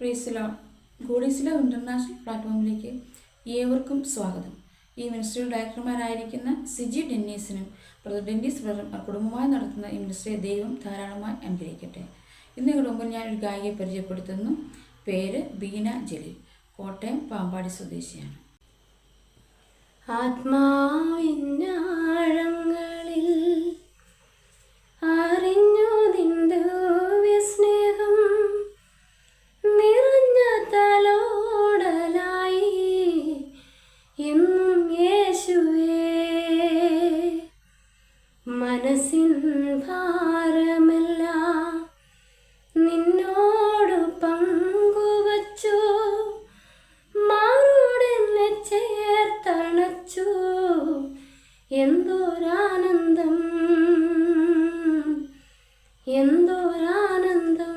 Price lord. God's love international പ്ലാറ്റ്ഫോമിലേക്ക് ഏവർക്കും സ്വാഗതം. ഈ മിനിസ്ട്രിയുടെ ഡയറക്ടർമാരായിരിക്കുന്ന സിജി ഡെന്നീസിനും ബ്രദർ ഡെന്നീസ് ബ്രദറും കുടുംബമായി നടത്തുന്ന ഈ മിനിസ്ട്രിയെ ദൈവം ധാരാളമായി അനുഗ്രഹിക്കട്ടെ. ഇന്ന് ഇവിടെ മുമ്പ് ഞാനൊരു ഗായികയെ പരിചയപ്പെടുത്തുന്നു. പേര് ബീന ജലീൽ, കോട്ടയം പാമ്പാടി സ്വദേശിയാണ്. ആത്മാവിന്നാഴങ്ങളിൽ അറിഞ്ഞു നിന്റെ സ്നേഹം നിറഞ്ഞ തലോടലായി എന്നും യേശുവേ. മനസ്സിൻ ഭാരമെല്ലാം നിന്നോട് പങ്കുവച്ചു, മാറോടെന്നെ ചേർത്തണച്ചു. എന്തോരാനന്ദം, എന്തോരാനന്ദം.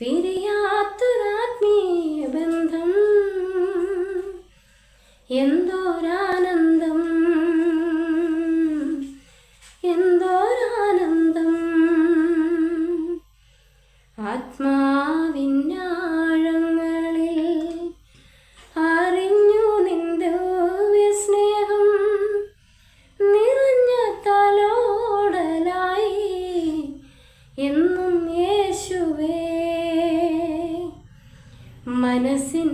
പിരിയാത്തൊരാത്മീയ ബന്ധം, എന്തോരാനന്ദം, എന്തോരാനന്ദം. ആത്മാവിന്നാഴങ്ങളിൽ അറിഞ്ഞു നിന്റെ സ്നേഹം നിറഞ്ഞ തലോടലായി എന്നും യേശുവേ. മനസ്സിൻ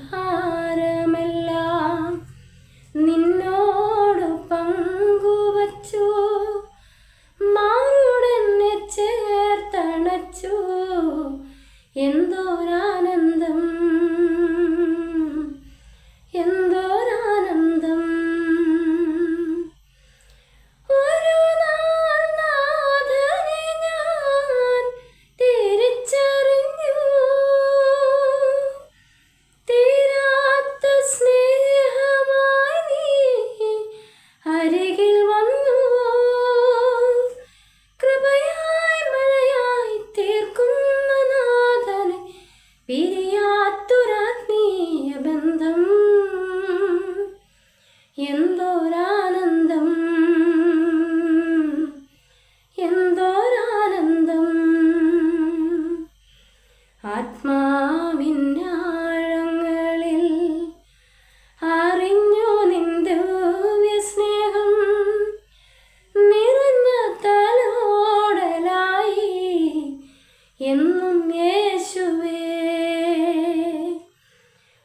ഭാരമെല്ലാം നിന്നോട് പങ്കുവച്ചു, മാറോടെന്നെ ചേർത്തണച്ചു. എന്തോരാനന്ദം, എന്തോരാനന്ദം. ഒരു നാൾ നാഥനെ ഞാൻ തിരിച്ചറിഞ്ഞു, തീരാത്ത സ്നേഹമായി നീ അരികിൽ വന്നു. കൃപയായി മഴയായി തീർക്കുന്ന നാഥനെ പിരിയാത്തൊരാത്മീയ ബന്ധം, എന്തോരാനന്ദം, എന്തോരാനന്ദം. ആത്മാവിന്നാഴങ്ങളിൽ അറിഞ്ഞു നിന്റെ സ്നേഹം നിറഞ്ഞ തലോടലായി എന്നും യേശുവേ.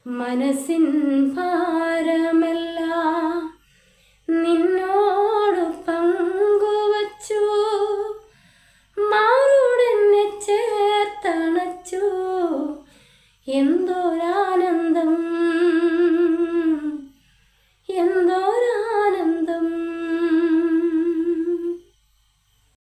മനസ്സിൻ ഭാരമ